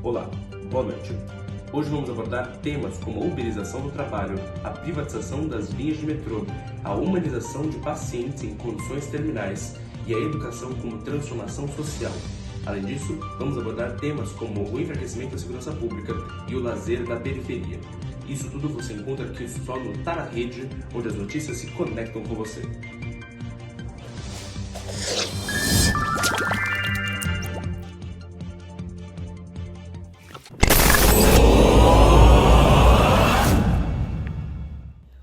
Olá, boa noite. Hoje vamos abordar temas como a uberização do trabalho, a privatização das linhas de metrô, a humanização de pacientes em condições terminais e a educação como transformação social. Além disso, vamos abordar temas como o enfraquecimento da segurança pública e o lazer da periferia. Isso tudo você encontra aqui só no Tá na Rede, onde as notícias se conectam com você.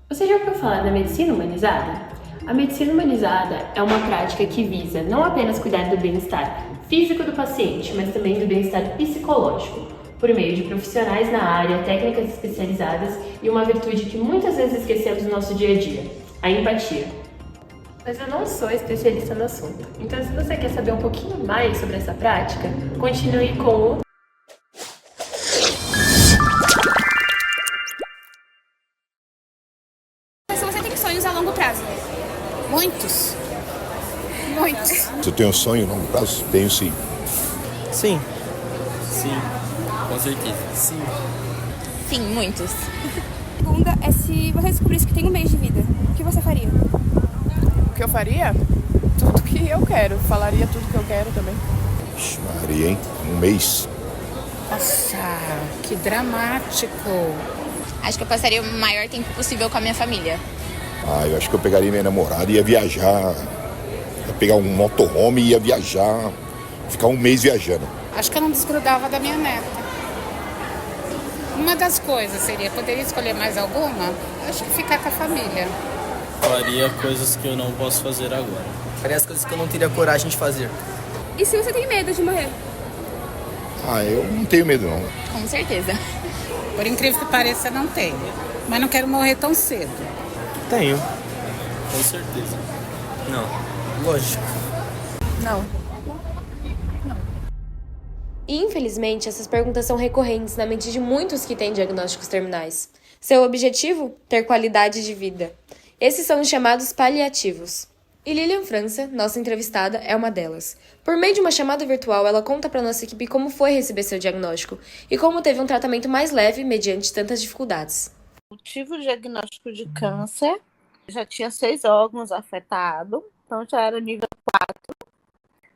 Você já ouviu falar da medicina humanizada? A medicina humanizada é uma prática que visa não apenas cuidar do bem-estar físico do paciente, mas também do bem-estar psicológico, por meio de profissionais na área, técnicas especializadas e uma virtude que muitas vezes esquecemos no nosso dia a dia, a empatia. Mas eu não sou especialista no assunto, então se você quer saber um pouquinho mais sobre essa prática, continue com o Sonhos a longo prazo? Muitos. Você tem um sonho a longo prazo? Tenho sim. Sim, com certeza. Sim, muitos. A segunda é se você descobrisse que tem um mês de vida, o que você faria? O que eu faria? Tudo que eu quero. Falaria tudo que eu quero também. Ixi, Maria, hein? Um mês. Nossa, que dramático. Acho que eu passaria o maior tempo possível com a minha família. Eu acho que eu pegaria minha namorada e ia viajar. Ia pegar um motorhome e ia viajar. Ficar um mês viajando. Acho que eu não desgrudava da minha neta. Uma das coisas seria, poderia escolher mais alguma? Acho que ficar com a família. Faria coisas que eu não posso fazer agora. Faria as coisas que eu não teria coragem de fazer. E se você tem medo de morrer? Eu não tenho medo, não. Com certeza. Por incrível que pareça, não tenho. Mas não quero morrer tão cedo. Tenho. Com certeza. Não. Lógico. Não. E, infelizmente, essas perguntas são recorrentes na mente de muitos que têm diagnósticos terminais. Seu objetivo? Ter qualidade de vida. Esses são os chamados paliativos. E Lilian França, nossa entrevistada, é uma delas. Por meio de uma chamada virtual, ela conta para nossa equipe como foi receber seu diagnóstico e como teve um tratamento mais leve mediante tantas dificuldades. Eu tive o diagnóstico de câncer, já tinha 6 órgãos afetados, então já era nível 4.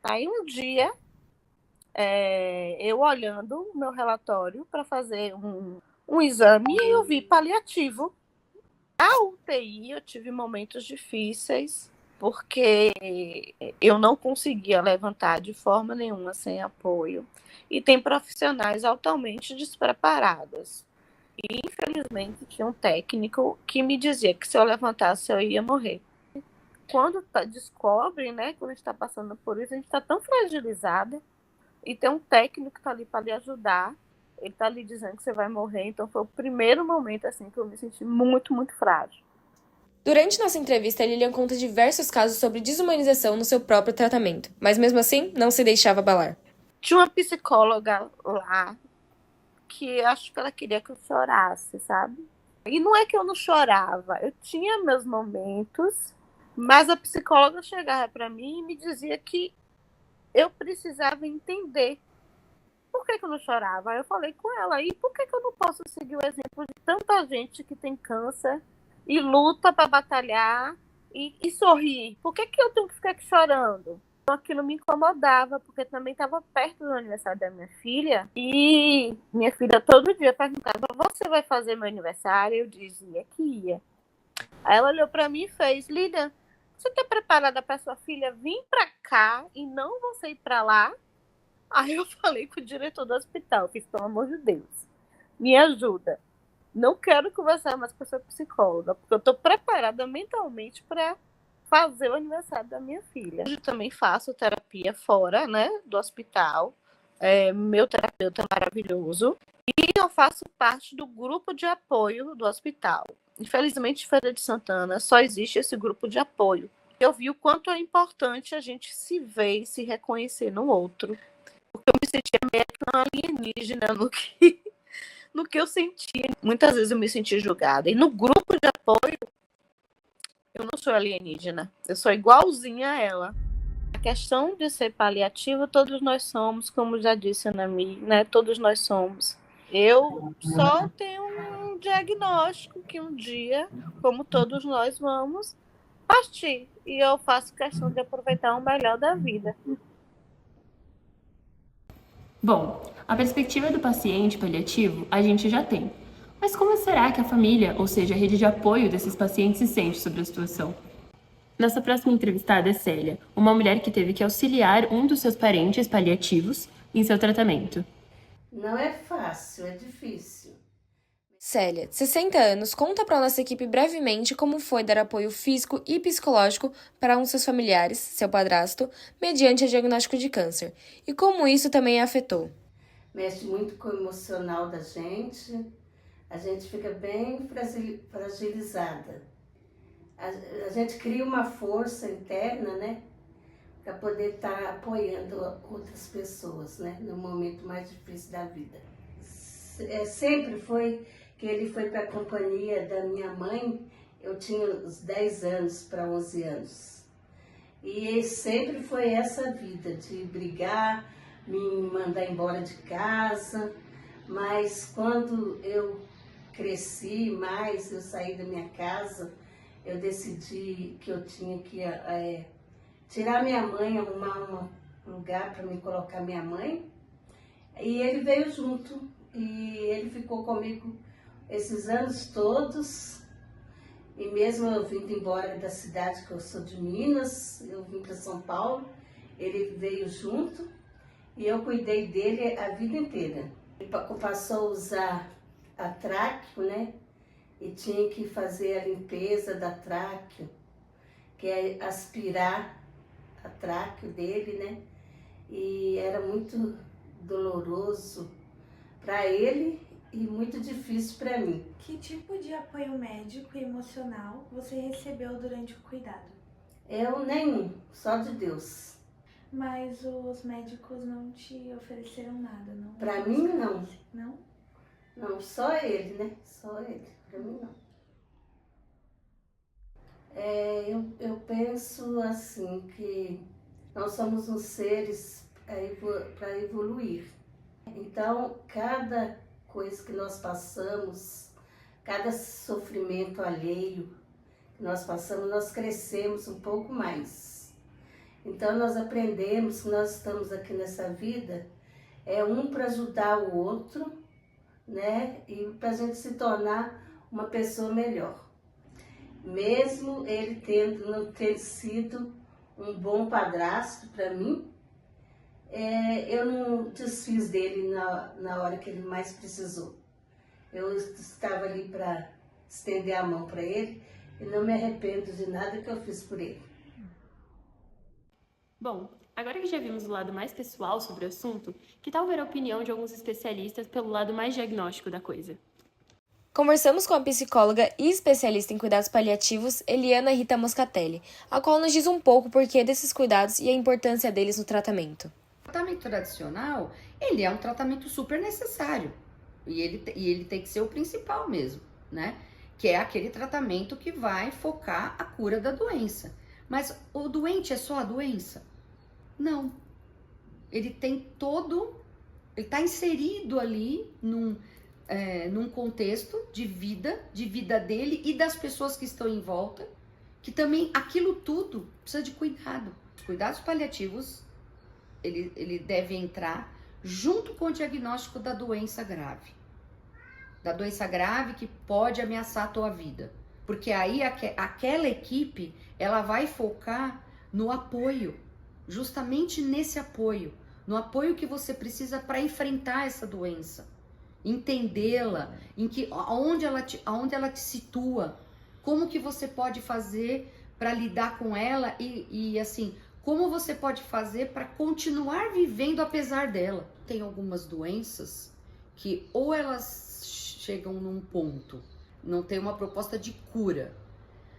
Aí um dia, eu olhando o meu relatório para fazer um exame, eu vi paliativo. A UTI eu tive momentos difíceis, porque eu não conseguia levantar de forma nenhuma sem apoio. E tem profissionais altamente despreparados. E, infelizmente, tinha um técnico que me dizia que se eu levantasse, eu ia morrer. Quando descobre, né, quando a gente está passando por isso, a gente está tão fragilizada. E tem um técnico que está ali para lhe ajudar. Ele está ali dizendo que você vai morrer. Então, foi o primeiro momento assim, que eu me senti muito, muito frágil. Durante nossa entrevista, a Lilian conta diversos casos sobre desumanização no seu próprio tratamento. Mas, mesmo assim, não se deixava abalar. Tinha uma psicóloga lá que acho que ela queria que eu chorasse, sabe? E não é que eu não chorava, eu tinha meus momentos, mas a psicóloga chegava para mim e me dizia que eu precisava entender por que eu não chorava. Aí eu falei com ela, e por que eu não posso seguir o exemplo de tanta gente que tem câncer e luta para batalhar e sorrir? Por que eu tenho que ficar aqui chorando? Então aquilo me incomodava, porque também estava perto do aniversário da minha filha. E minha filha todo dia perguntava, você vai fazer meu aniversário? Eu dizia que ia. Aí ela olhou para mim e fez, Lilian, você está preparada para sua filha vir para cá e não você ir para lá? Aí eu falei com o diretor do hospital, fiz, pelo amor de Deus, me ajuda. Não quero conversar mais com essa psicóloga, porque eu estou preparada mentalmente para fazer o aniversário da minha filha. Eu também faço terapia fora, né, do hospital. Meu terapeuta é maravilhoso. E eu faço parte do grupo de apoio do hospital. Infelizmente, em Feira de Santana, só existe esse grupo de apoio. Eu vi o quanto é importante a gente se ver e se reconhecer no outro. Porque eu me sentia meio que uma alienígena no que eu sentia. Muitas vezes eu me senti julgada. E no grupo de apoio, eu não sou alienígena. Eu sou igualzinha a ela. questão de ser paliativo, todos nós somos, como já disse a Nami, né? Todos nós somos. Eu só tenho um diagnóstico que um dia, como todos nós, vamos partir. E eu faço questão de aproveitar o melhor da vida. Bom, a perspectiva do paciente paliativo a gente já tem. Mas como será que a família, ou seja, a rede de apoio desses pacientes, se sente sobre a situação? Nossa próxima entrevistada é Célia, uma mulher que teve que auxiliar um dos seus parentes paliativos em seu tratamento. Não é fácil, é difícil. Célia, de 60 anos, conta para nossa equipe brevemente como foi dar apoio físico e psicológico para um dos seus familiares, seu padrasto, mediante o diagnóstico de câncer, e como isso também a afetou. Mexe muito com o emocional da gente, a gente fica bem fragilizada. A gente cria uma força interna, né, para poder estar apoiando outras pessoas, né, no momento mais difícil da vida. Sempre foi que ele foi para a companhia da minha mãe, eu tinha uns 10 anos para 11 anos. E sempre foi essa vida de brigar, me mandar embora de casa, mas quando eu cresci mais, eu saí da minha casa, eu decidi que eu tinha que tirar minha mãe, arrumar um lugar para me colocar minha mãe. E ele veio junto e ele ficou comigo esses anos todos. E mesmo eu vindo embora da cidade, que eu sou de Minas, eu vim para São Paulo, ele veio junto e eu cuidei dele a vida inteira. Ele passou a usar a tráqueo, né? E tinha que fazer a limpeza da tráqueo, que é aspirar a tráqueo dele, né? E era muito doloroso para ele e muito difícil para mim. Que tipo de apoio médico e emocional você recebeu durante o cuidado? Eu nenhum, só de Deus. Mas os médicos não te ofereceram nada, não? Para mim, não. Não? Não, só ele, né? Só ele. Para mim, não. Eu penso assim, que nós somos uns seres para evoluir. Então, cada coisa que nós passamos, cada sofrimento alheio que nós passamos, nós crescemos um pouco mais. Então, nós aprendemos que nós estamos aqui nessa vida, um para ajudar o outro, né? E para a gente se tornar uma pessoa melhor. Mesmo ele não ter sido um bom padrasto para mim, eu não desfiz dele na hora que ele mais precisou. Eu estava ali para estender a mão para ele e não me arrependo de nada que eu fiz por ele. Bom, agora que já vimos o lado mais pessoal sobre o assunto, que tal ver a opinião de alguns especialistas pelo lado mais diagnóstico da coisa? Conversamos com a psicóloga e especialista em cuidados paliativos, Eliana Rita Moscatelli, a qual nos diz um pouco o porquê desses cuidados e a importância deles no tratamento. O tratamento tradicional, ele é um tratamento super necessário e ele tem que ser o principal mesmo, né? Que é aquele tratamento que vai focar a cura da doença. Mas o doente é só a doença? Não. Ele está inserido ali num contexto de vida dele e das pessoas que estão em volta, que também aquilo tudo precisa de cuidado. Os cuidados paliativos, ele deve entrar junto com o diagnóstico da doença grave. Da doença grave que pode ameaçar a tua vida. Porque aí aquela equipe, ela vai focar no apoio, justamente nesse apoio, no apoio que você precisa para enfrentar essa doença, entendê-la, aonde ela te situa, como que você pode fazer para lidar com ela e assim, como você pode fazer para continuar vivendo apesar dela. Tem algumas doenças que ou elas chegam num ponto, não tem uma proposta de cura,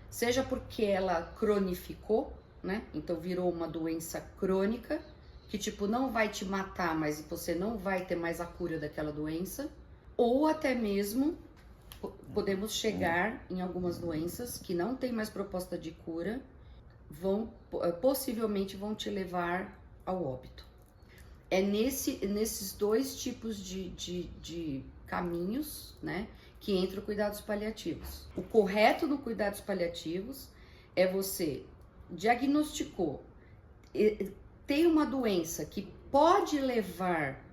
seja porque ela cronificou, né? Então virou uma doença crônica, que tipo não vai te matar, mas você não vai ter mais a cura daquela doença, ou até mesmo podemos chegar em algumas doenças que não tem mais proposta de cura, possivelmente vão te levar ao óbito. É nesses dois tipos de caminhos, né, que entra o cuidados paliativos. O correto no cuidados paliativos é você diagnosticou, tem uma doença que pode levar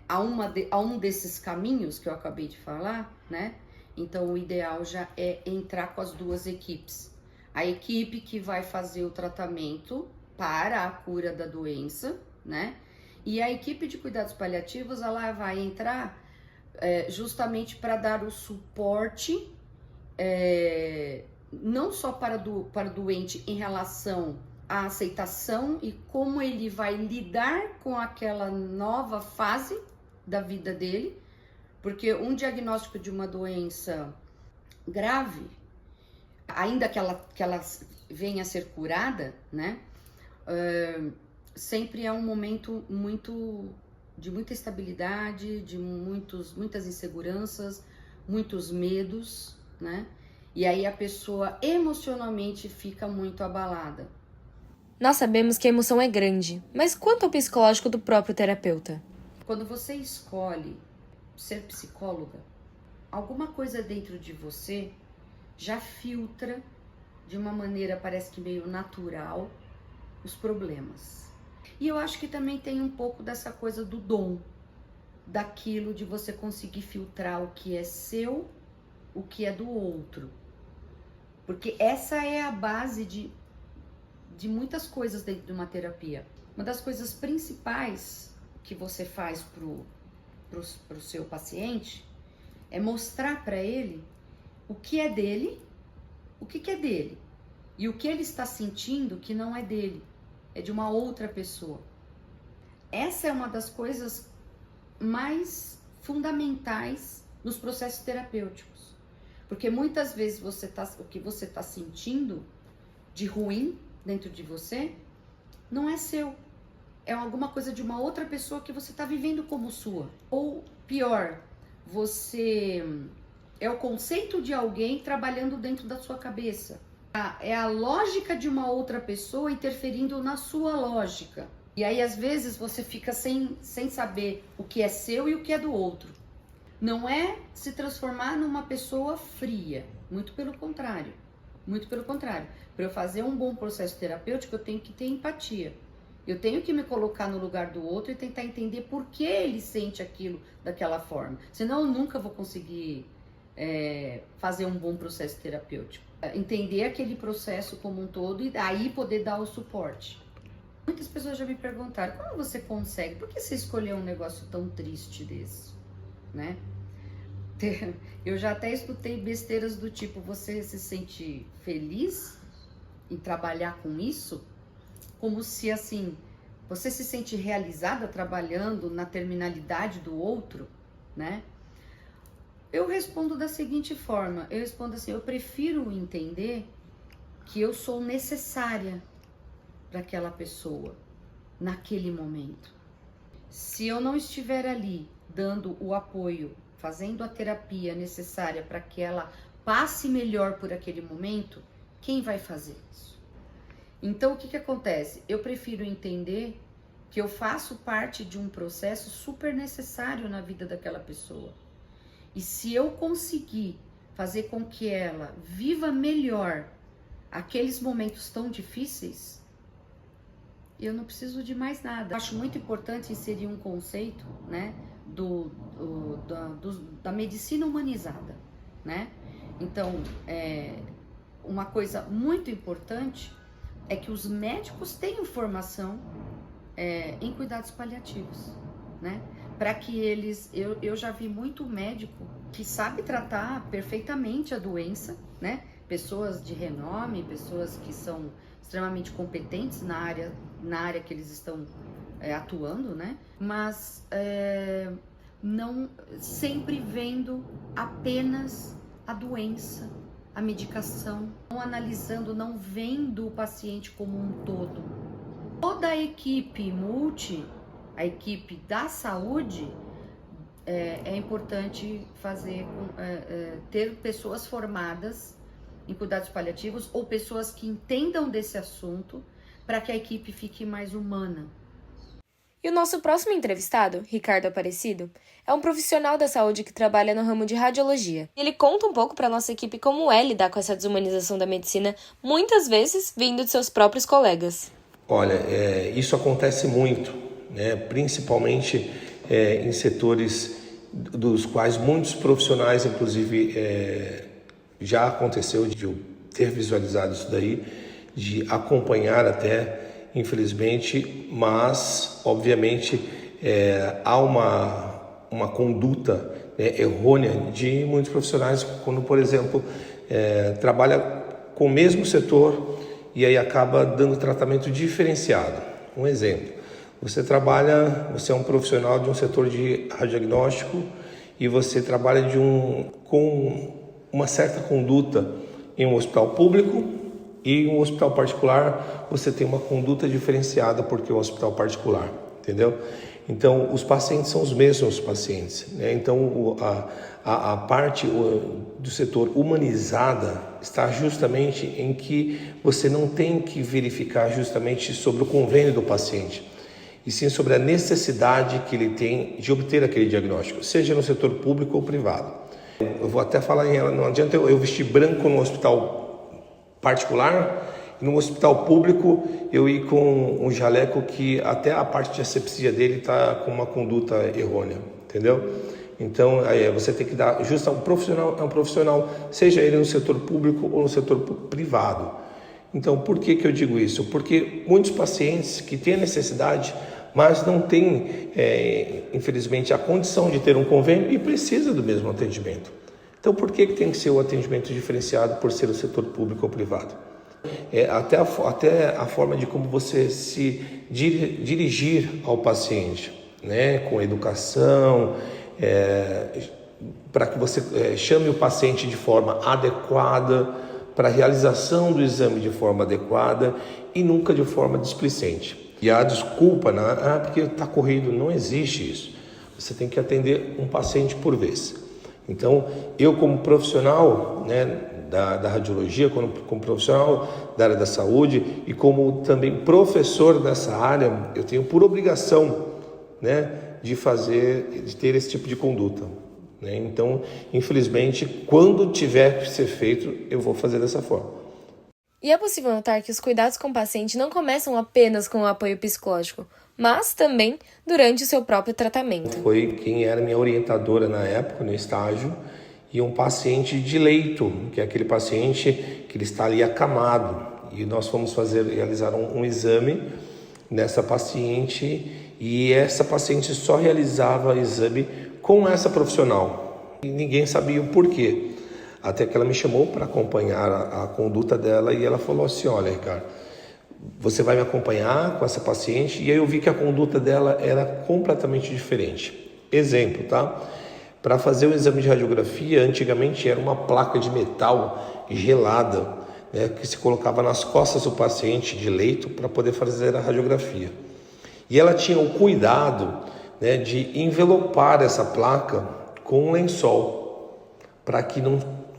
a um desses caminhos que eu acabei de falar, né? Então, o ideal já é entrar com as duas equipes. A equipe que vai fazer o tratamento para a cura da doença, né? E a equipe de cuidados paliativos, ela vai entrar justamente para dar o suporte, não só para o doente em relação à aceitação e como ele vai lidar com aquela nova fase da vida dele, porque um diagnóstico de uma doença grave, ainda que ela venha a ser curada, né, sempre é um momento de muita estabilidade, de muitas inseguranças, muitos medos, né, e aí a pessoa emocionalmente fica muito abalada. Nós sabemos que a emoção é grande, mas quanto ao psicológico do próprio terapeuta? Quando você escolhe ser psicóloga, alguma coisa dentro de você já filtra de uma maneira, parece que meio natural, os problemas. E eu acho que também tem um pouco dessa coisa do dom, daquilo de você conseguir filtrar o que é seu, o que é do outro. Porque essa é a base de muitas coisas dentro de uma terapia. Uma das coisas principais que você faz pro seu paciente é mostrar para ele o que é dele, o que é dele, e o que ele está sentindo que não é dele, é de uma outra pessoa. Essa é uma das coisas mais fundamentais nos processos terapêuticos, porque muitas vezes o que você está sentindo de ruim dentro de você não é seu. É alguma coisa de uma outra pessoa que você está vivendo como sua. Ou pior, é o conceito de alguém trabalhando dentro da sua cabeça. É a lógica de uma outra pessoa interferindo na sua lógica. E aí, às vezes, você fica sem saber o que é seu e o que é do outro. Não é se transformar numa pessoa fria. Muito pelo contrário. Muito pelo contrário. Para eu fazer um bom processo terapêutico, eu tenho que ter empatia. Eu tenho que me colocar no lugar do outro e tentar entender por que ele sente aquilo daquela forma. Senão eu nunca vou conseguir fazer um bom processo terapêutico. Entender aquele processo como um todo e aí poder dar o suporte. Muitas pessoas já me perguntaram, como você consegue? Por que você escolheu um negócio tão triste desse? Né? Eu já até escutei besteiras do tipo, você se sente feliz em trabalhar com isso? Como se, assim, você se sente realizada trabalhando na terminalidade do outro, né? Eu respondo da seguinte forma, eu respondo assim, eu prefiro entender que eu sou necessária para aquela pessoa, naquele momento. Se eu não estiver ali, dando o apoio, fazendo a terapia necessária para que ela passe melhor por aquele momento, quem vai fazer isso? Então, o que acontece? Eu prefiro entender que eu faço parte de um processo super necessário na vida daquela pessoa. E se eu conseguir fazer com que ela viva melhor aqueles momentos tão difíceis, eu não preciso de mais nada. Eu acho muito importante inserir um conceito, né, da medicina humanizada, né? Então, uma coisa muito importante é que os médicos tenham formação em cuidados paliativos, né? Para que eles... Eu já vi muito médico que sabe tratar perfeitamente a doença, né? Pessoas de renome, pessoas que são extremamente competentes na área que eles estão atuando, né? Mas não sempre vendo apenas a doença, a medicação, não analisando, não vendo o paciente como um todo. Toda a equipe a equipe da saúde, é importante ter pessoas formadas em cuidados paliativos ou pessoas que entendam desse assunto para que a equipe fique mais humana. E o nosso próximo entrevistado, Ricardo Aparecido, é um profissional da saúde que trabalha no ramo de radiologia. Ele conta um pouco para a nossa equipe como é lidar com essa desumanização da medicina, muitas vezes vindo de seus próprios colegas. Olha, isso acontece muito, né? Principalmente em setores dos quais muitos profissionais, inclusive, já aconteceu de eu ter visualizado isso daí, de acompanhar até, infelizmente, mas, obviamente, há uma conduta errônea de muitos profissionais, quando, por exemplo, trabalha com o mesmo setor e aí acaba dando tratamento diferenciado. Um exemplo, você é um profissional de um setor de radiodiagnóstico e você trabalha com uma certa conduta em um hospital público e em um hospital particular você tem uma conduta diferenciada porque é um hospital particular, entendeu? Então, os pacientes são os mesmos pacientes, né? Então, a parte do setor humanizada está justamente em que você não tem que verificar justamente sobre o convênio do paciente, e sim sobre a necessidade que ele tem de obter aquele diagnóstico, seja no setor público ou privado. Eu vou até falar, não adianta eu vestir branco no hospital particular e no hospital público eu ir com um jaleco que até a parte de asepsia dele está com uma conduta errônea, entendeu? Então, você tem que dar justo um profissional, é um profissional, seja ele no setor público ou no setor privado. Então, por que eu digo isso? Porque muitos pacientes que têm a necessidade, mas não têm, infelizmente, a condição de ter um convênio e precisa do mesmo atendimento. Então, por que tem que ser o atendimento diferenciado por ser o setor público ou privado? Até a forma de como você se dirigir ao paciente, né? Com educação, para que você chame o paciente de forma adequada, para a realização do exame de forma adequada e nunca de forma displicente. E a desculpa, porque está corrido, não existe isso. Você tem que atender um paciente por vez. Então, eu como profissional, né, da radiologia, como profissional da área da saúde e como também professor dessa área, eu tenho por obrigação, né, de ter esse tipo de conduta, né? Então, infelizmente, quando tiver que ser feito, eu vou fazer dessa forma. E é possível notar que os cuidados com o paciente não começam apenas com o apoio psicológico, mas também durante o seu próprio tratamento. Foi quem era minha orientadora na época, no estágio, e um paciente de leito, que é aquele paciente que ele está ali acamado. E nós fomos realizar um exame nessa paciente, e essa paciente só realizava exame com essa profissional. E ninguém sabia o porquê. Até que ela me chamou para acompanhar a conduta dela e ela falou assim: olha, Ricardo, você vai me acompanhar com essa paciente. E aí eu vi que a conduta dela era completamente diferente. Exemplo, tá? Para fazer o exame de radiografia, antigamente era uma placa de metal gelada, né, que se colocava nas costas do paciente de leito para poder fazer a radiografia. E ela tinha o cuidado, né, de envelopar essa placa com um lençol, para que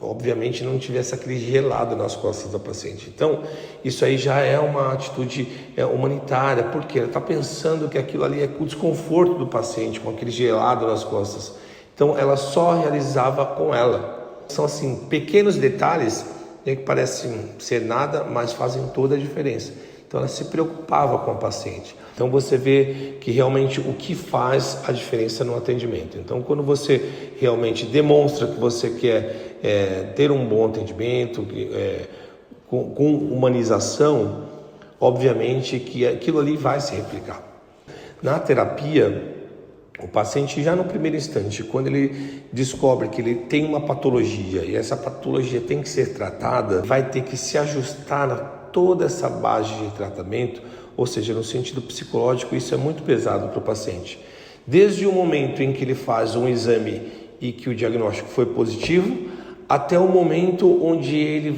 obviamente não tivesse aquele gelado nas costas da paciente. Então, isso aí já é uma atitude humanitária, porque ela está pensando que aquilo ali é o desconforto do paciente, com aquele gelado nas costas. Então, ela só realizava com ela. São, assim, pequenos detalhes, né, que parecem ser nada, mas fazem toda a diferença. Então, ela se preocupava com a paciente. Então, você vê que realmente o que faz a diferença no atendimento. Então, quando você realmente demonstra que você quer ter um bom atendimento, com humanização, obviamente que aquilo ali vai se replicar. Na terapia, o paciente já no primeiro instante, quando ele descobre que ele tem uma patologia e essa patologia tem que ser tratada, vai ter que se ajustar a toda essa base de tratamento, ou seja, no sentido psicológico, isso é muito pesado para o paciente. Desde o momento em que ele faz um exame e que o diagnóstico foi positivo, até o momento onde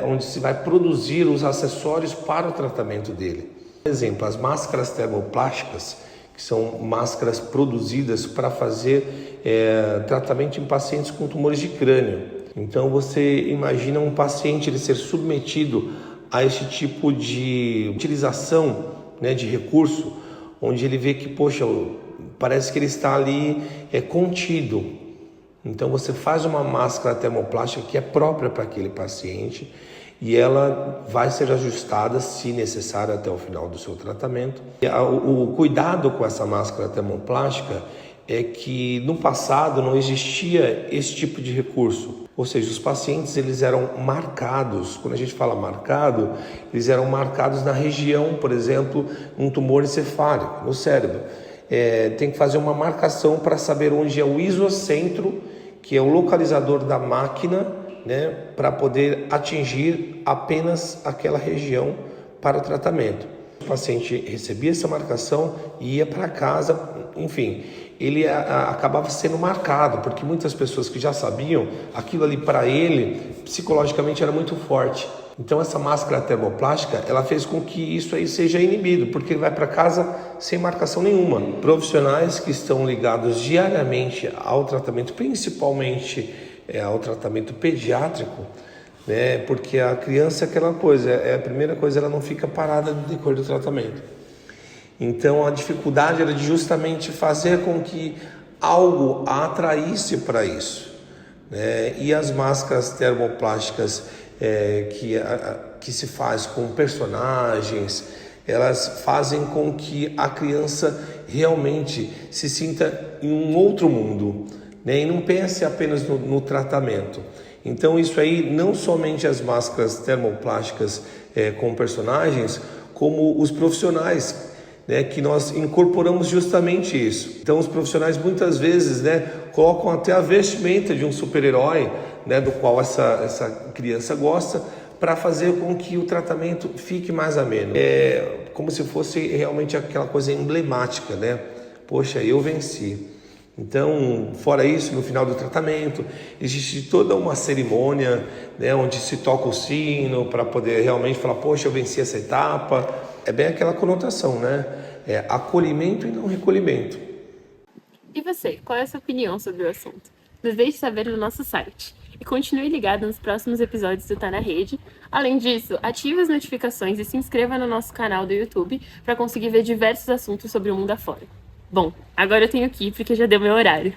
onde se vai produzir os acessórios para o tratamento dele. Por exemplo, as máscaras termoplásticas, que são máscaras produzidas para fazer tratamento em pacientes com tumores de crânio. Então você imagina um paciente ele ser submetido a esse tipo de utilização, né, de recurso, onde ele vê que, poxa, parece que ele está ali contido. Então você faz uma máscara termoplástica que é própria para aquele paciente e ela vai ser ajustada, se necessário, até o final do seu tratamento. O cuidado com essa máscara termoplástica é que no passado não existia esse tipo de recurso, ou seja, os pacientes eles eram marcados. Quando a gente fala marcado, eles eram marcados na região, por exemplo, um tumor encefálico no cérebro. Tem que fazer uma marcação para saber onde é o isocentro, que é o localizador da máquina, né, para poder atingir apenas aquela região para o tratamento. O paciente recebia essa marcação e ia para casa, enfim, ele acabava sendo marcado, porque muitas pessoas que já sabiam, aquilo ali para ele, psicologicamente era muito forte. Então essa máscara termoplástica, ela fez com que isso aí seja inibido, porque ele vai para casa sem marcação nenhuma. Profissionais que estão ligados diariamente ao tratamento, principalmente ao tratamento pediátrico, né? Porque a criança é aquela coisa, a primeira coisa, ela não fica parada no decorrer do tratamento. Então a dificuldade era de justamente fazer com que algo a atraísse para isso, né? E as máscaras termoplásticas que se faz com personagens, elas fazem com que a criança realmente se sinta em um outro mundo, né? E não pense apenas no tratamento. Então isso aí, não somente as máscaras termoplásticas com personagens, como os profissionais, né, que nós incorporamos justamente isso. Então os profissionais muitas vezes, né, colocam até a vestimenta de um super-herói, né, do qual essa criança gosta, para fazer com que o tratamento fique mais ameno. É como se fosse realmente aquela coisa emblemática, né? Poxa, eu venci. Então, fora isso, no final do tratamento, existe toda uma cerimônia, né, onde se toca o sino para poder realmente falar, poxa, eu venci essa etapa. É bem aquela conotação, né? É acolhimento e não recolhimento. E você, qual é a sua opinião sobre o assunto? Nos deixe saber no nosso site. E continue ligado nos próximos episódios do Tá na Rede. Além disso, ative as notificações e se inscreva no nosso canal do YouTube para conseguir ver diversos assuntos sobre o mundo afora. Bom, agora eu tenho que ir porque já deu meu horário.